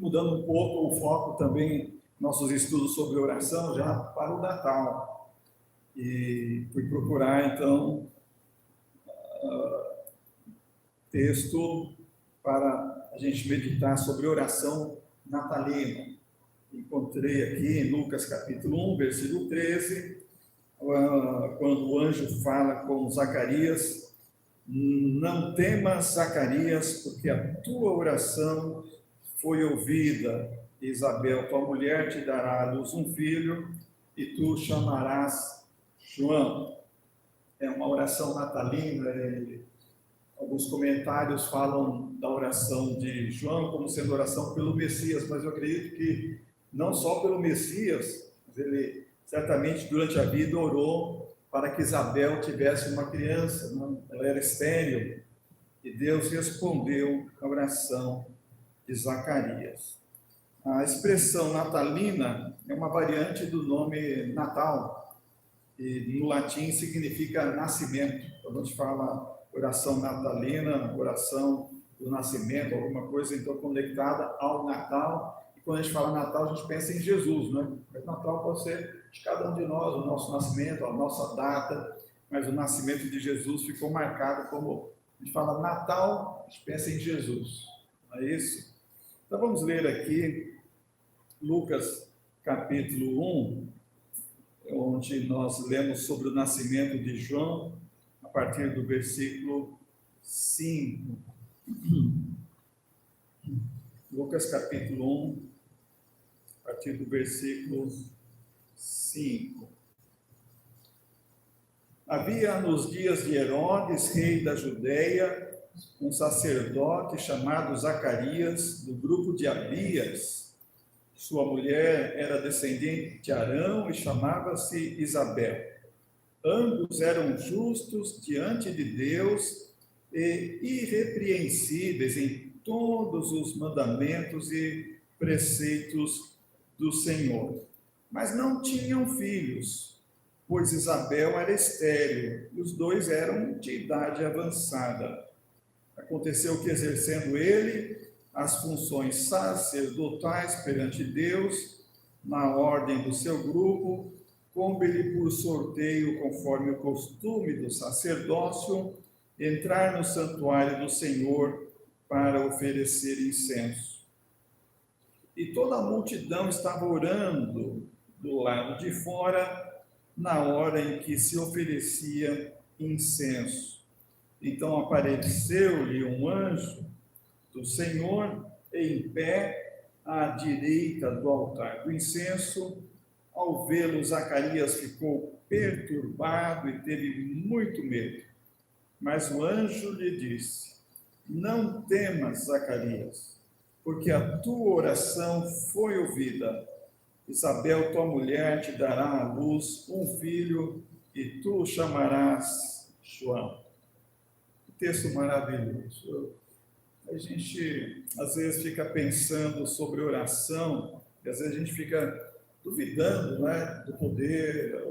mudando um pouco o foco também, nossos estudos sobre oração, já para o Natal. E fui procurar, então, texto para a gente meditar sobre oração natalina. Encontrei aqui em Lucas capítulo 1, versículo 13, quando o anjo fala com Zacarias: não temas, Zacarias, porque a tua oração foi ouvida. Isabel, tua mulher, te dará à luz um filho, e tu chamarás João. É uma oração natalina. Alguns comentários falam da oração de João como sendo oração pelo Messias, mas eu acredito que não só pelo Messias, mas ele certamente durante a vida orou para que Isabel tivesse uma criança, não? Ela era estéril, e Deus respondeu a oração de Zacarias. A expressão natalina é uma variante do nome Natal, e no latim significa nascimento. Quando a gente fala oração natalina, oração do nascimento, alguma coisa então conectada ao Natal. E quando a gente fala Natal, a gente pensa em Jesus, né? Mas Natal pode ser de cada um de nós, o nosso nascimento, a nossa data, mas o nascimento de Jesus ficou marcado como, a gente fala Natal, a gente pensa em Jesus, não é isso? Então vamos ler aqui Lucas capítulo 1, onde nós lemos sobre o nascimento de João, a partir do versículo 5. Lucas capítulo 1, a partir do versículo 5. Havia nos dias de Herodes, rei da Judeia, um sacerdote chamado Zacarias, do grupo de Abias. Sua mulher era descendente de Arão e chamava-se Isabel. Ambos eram justos diante de Deus e irrepreensíveis em todos os mandamentos e preceitos do Senhor. Mas não tinham filhos, pois Isabel era estéril e os dois eram de idade avançada. Aconteceu que, exercendo ele as funções sacerdotais perante Deus, na ordem do seu grupo, coube-lhe por sorteio, conforme o costume do sacerdócio, entrar no santuário do Senhor para oferecer incenso. E toda a multidão estava orando do lado de fora, na hora em que se oferecia incenso. Então apareceu-lhe um anjo do Senhor, em pé à direita do altar do incenso. Ao vê-lo, Zacarias ficou perturbado e teve muito medo. Mas o anjo lhe disse: não temas, Zacarias, porque a tua oração foi ouvida. Isabel, tua mulher, te dará à luz um filho, e tu o chamarás João. Que texto maravilhoso. A gente, às vezes, fica pensando sobre oração, e às vezes a gente fica duvidando, né, do poder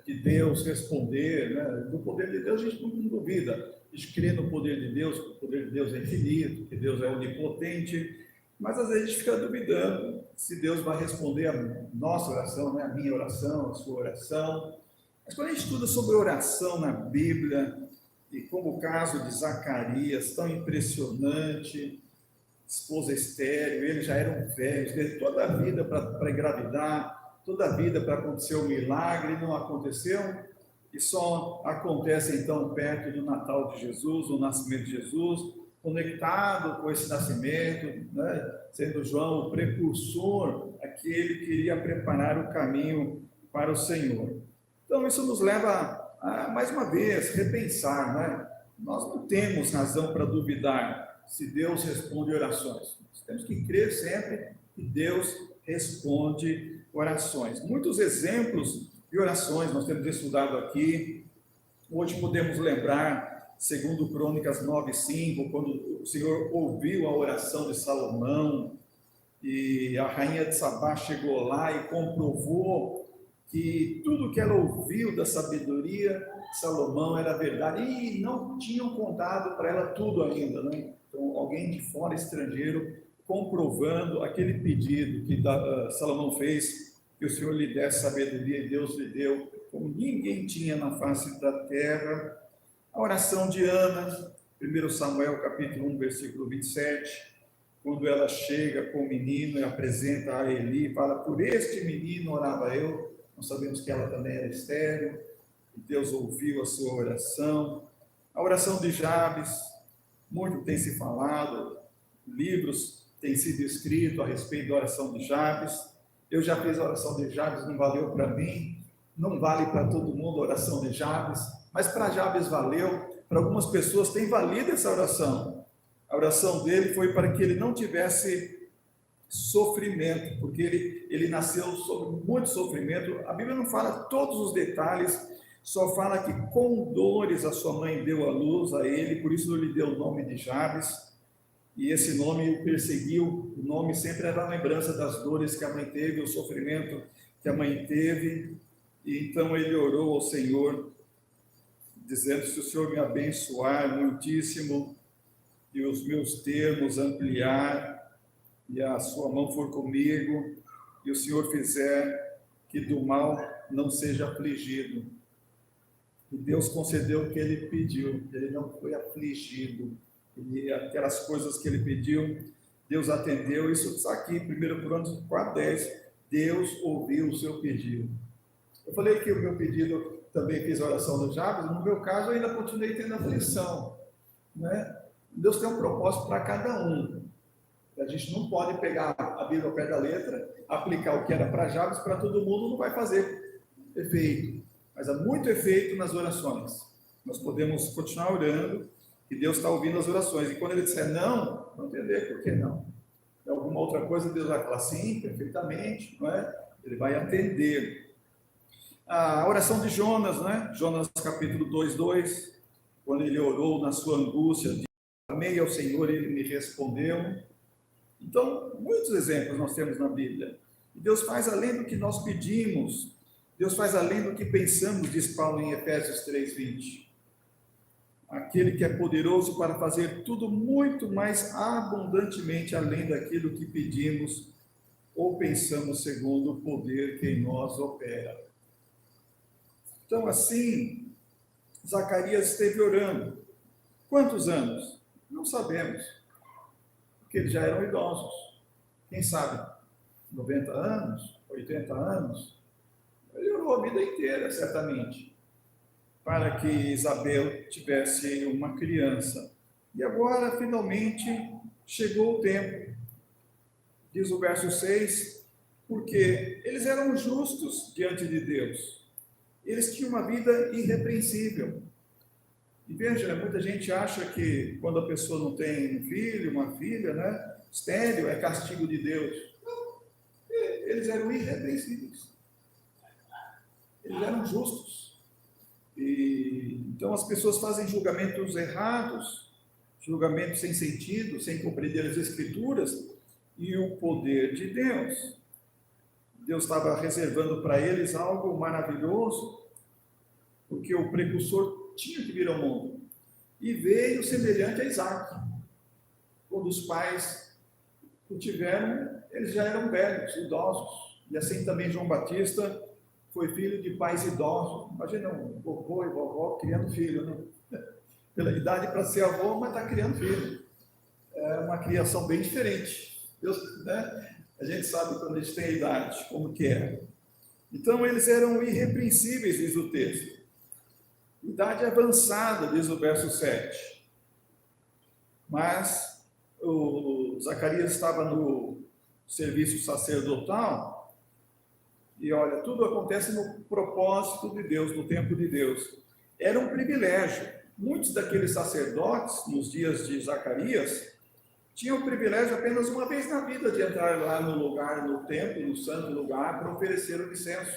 de Deus responder, né? Do poder de Deus a gente não duvida, a gente crê no poder de Deus, que o poder de Deus é infinito, que Deus é onipotente, mas às vezes a gente fica duvidando se Deus vai responder a nossa oração, né? A minha oração, a sua oração. Mas quando a gente estuda sobre oração na Bíblia, e como o caso de Zacarias, tão impressionante, esposa estéril, ele já era um velho, teve toda a vida para engravidar, toda a vida para acontecer um milagre, não aconteceu, e só acontece então perto do Natal de Jesus, do nascimento de Jesus, conectado com esse nascimento, né? Sendo João o precursor, aquele que iria preparar o caminho para o Senhor. Então isso nos leva a, mais uma vez, repensar, né? Nós não temos razão para duvidar se Deus responde orações. Nós temos que crer sempre que Deus responde orações. Muitos exemplos de orações nós temos estudado aqui. Hoje podemos lembrar, segundo Crônicas 9:5, quando o Senhor ouviu a oração de Salomão, e a rainha de Sabá chegou lá e comprovou que tudo que ela ouviu da sabedoria de Salomão era verdade, e não tinham contado para ela tudo ainda, né? Então, alguém de fora, estrangeiro, comprovando aquele pedido que Salomão fez, que o Senhor lhe desse sabedoria, e Deus lhe deu, como ninguém tinha na face da terra. A oração de Ana, 1 Samuel capítulo 1, versículo 27, quando ela chega com o menino e apresenta a Eli, e fala: por este menino orava eu. Nós sabemos que ela também era estéril, e Deus ouviu a sua oração. A oração de Jabes, muito tem se falado, livros têm sido escritos a respeito da oração de Jabes. Eu já fiz a oração de Jabes, não valeu para mim, não vale para todo mundo a oração de Jabes, mas para Jabes valeu. Para algumas pessoas tem valido essa oração. A oração dele foi para que ele não tivesse sofrimento, porque ele nasceu sob muito sofrimento. A Bíblia não fala todos os detalhes, só fala que com dores a sua mãe deu a luz a ele, por isso ele deu o nome de Jabes, e esse nome o perseguiu. O nome sempre era a lembrança das dores que a mãe teve, o sofrimento que a mãe teve. E então ele orou ao Senhor, dizendo: se o Senhor me abençoar muitíssimo, e os meus termos ampliar, e a sua mão for comigo, e o Senhor fizer que do mal não seja afligido. E Deus concedeu o que ele pediu, ele não foi afligido, e aquelas coisas que ele pediu, Deus atendeu. Isso está aqui, 1 Crônicas 4:10, Deus ouviu o seu pedido. Eu falei que o meu pedido também fiz a oração do Jabes. No meu caso, eu ainda continuei tendo aflição, né? Deus tem um propósito para cada um. A gente não pode pegar a Bíblia ao pé da letra, aplicar o que era para Jabes para todo mundo, não vai fazer efeito. Mas há muito efeito nas orações. Nós podemos continuar orando, e Deus está ouvindo as orações. E quando ele disser não, não entender por que não. De alguma outra coisa, Deus vai falar sim, perfeitamente, não é? Ele vai atender. A oração de Jonas, né? Jonas capítulo 2:2, quando ele orou na sua angústia, amei ao Senhor e ele me respondeu. Então, muitos exemplos nós temos na Bíblia. E Deus faz além do que nós pedimos, Deus faz além do que pensamos, diz Paulo em Efésios 3:20. Aquele que é poderoso para fazer tudo muito mais abundantemente além daquilo que pedimos ou pensamos, segundo o poder que em nós opera. Então, assim, Zacarias esteve orando. Quantos anos? Não sabemos, porque eles já eram idosos. Quem sabe, 90 anos, 80 anos? Ele orou a vida inteira, certamente, para que Isabel tivesse uma criança. E agora, finalmente, chegou o tempo. Diz o verso 6, porque eles eram justos diante de Deus. Eles tinham uma vida irrepreensível. E veja, muita gente acha que quando a pessoa não tem um filho, uma filha, né, estéril, é castigo de Deus. Não, eles eram irrepreensíveis. Eles eram justos. E então as pessoas fazem julgamentos errados, julgamentos sem sentido, sem compreender as Escrituras e o poder de Deus. Deus estava reservando para eles algo maravilhoso, porque o precursor tinha que vir ao mundo. E veio semelhante a Isaac. Quando os pais o tiveram, eles já eram velhos, idosos. E assim também João Batista foi filho de pais idosos. Imagina um vovô e vovó criando filho, né? Pela idade para ser avô, mas está criando filho. É uma criação bem diferente. Deus, né? A gente sabe quando a gente tem a idade, como que é. Então, eles eram irrepreensíveis, diz o texto. Idade avançada, diz o verso 7. Mas o Zacarias estava no serviço sacerdotal, e olha, tudo acontece no propósito de Deus, no tempo de Deus. Era um privilégio. Muitos daqueles sacerdotes, nos dias de Zacarias, tinham o privilégio apenas uma vez na vida de entrar lá no lugar, no templo, no santo lugar, para oferecer o incenso.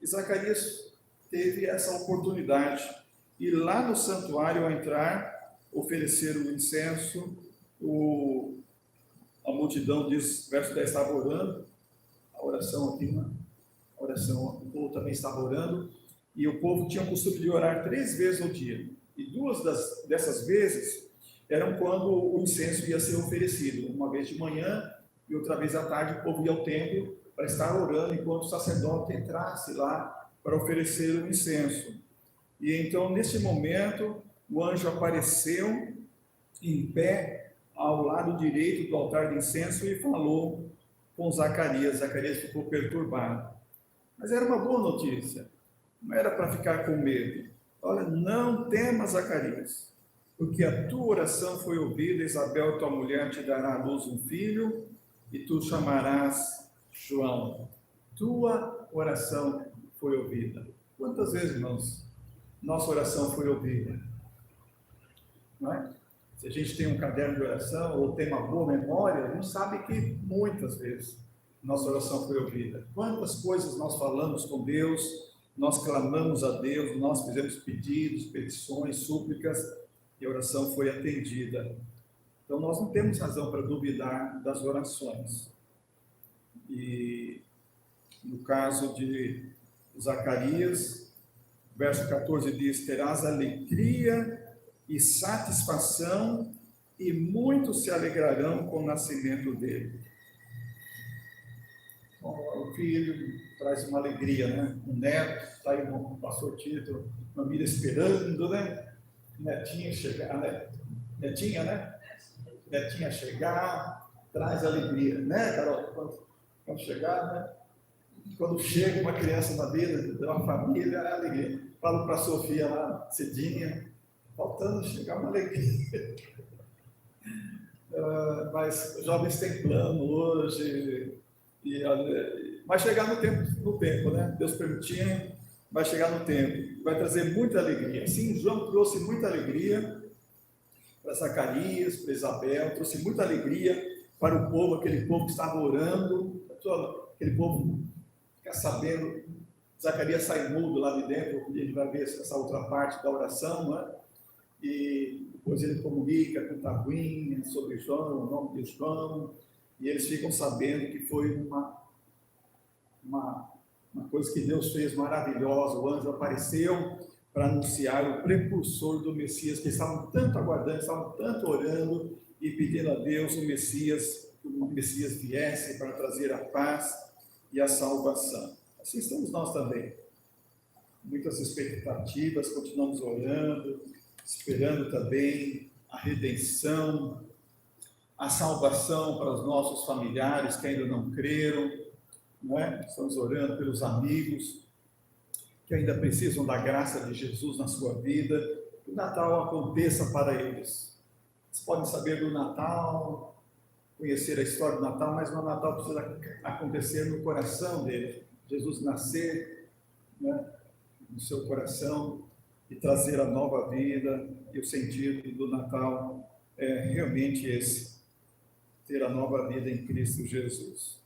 E Zacarias teve essa oportunidade. E lá no santuário, ao entrar, oferecer o incenso, a multidão, diz, verso 10, estava orando, a oração aqui, né? A oração, o povo também estava orando, e o povo tinha o costume de orar 3 vezes ao dia. E 2 dessas vezes, eram quando o incenso ia ser oferecido, uma vez de manhã e outra vez à tarde. O povo ia ao templo para estar orando enquanto o sacerdote entrasse lá para oferecer o incenso. E então, nesse momento, o anjo apareceu em pé ao lado direito do altar de incenso e falou com Zacarias. Zacarias ficou perturbado. Mas era uma boa notícia, não era para ficar com medo. Olha, não temas, Zacarias, porque a tua oração foi ouvida. Isabel, tua mulher, te dará à luz um filho, e tu chamarás João. Tua oração foi ouvida. Quantas vezes, irmãos, nossa oração foi ouvida? Não é? Se a gente tem um caderno de oração ou tem uma boa memória, a gente sabe que muitas vezes nossa oração foi ouvida. Quantas coisas nós falamos com Deus, nós clamamos a Deus, nós fizemos pedidos, petições, súplicas, e a oração foi atendida. Então nós não temos razão para duvidar das orações. E no caso de Zacarias, verso 14 diz: terás alegria e satisfação, e muitos se alegrarão com o nascimento dele. O filho traz uma alegria, né? Um neto, está aí o pastor Tito, família esperando, né? Netinha chegar, né? Netinha, né? Netinha chegar, traz alegria, né, Carol? Quando chegar, né? Quando chega uma criança na vida de uma família, é alegria. Falo para a Sofia lá, Cidinha, faltando chegar uma alegria. Mas jovens têm plano hoje, vai chegar no tempo, né? Deus permitindo, vai chegar no tempo, vai trazer muita alegria. Sim, João trouxe muita alegria para Zacarias, para Isabel, trouxe muita alegria para o povo, aquele povo que estava orando, aquele povo fica sabendo. Zacarias sai mudo lá de dentro, e ele vai ver essa outra parte da oração, né? E depois ele comunica com Taguinha sobre João, o nome de João, e eles ficam sabendo que foi uma coisa que Deus fez maravilhosa. O anjo apareceu para anunciar o precursor do Messias, que estavam tanto aguardando, estavam tanto orando e pedindo a Deus o Messias, que o Messias viesse para trazer a paz e a salvação. Assim estamos nós também. Muitas expectativas, continuamos orando, esperando também a redenção, a salvação para os nossos familiares que ainda não creram, não é? Estamos orando pelos amigos que ainda precisam da graça de Jesus na sua vida, que o Natal aconteça para eles. Eles podem saber do Natal, conhecer a história do Natal, mas o Natal precisa acontecer no coração deles. Jesus nascer, né, no seu coração e trazer a nova vida. E o sentido do Natal é realmente esse: ter a nova vida em Cristo Jesus.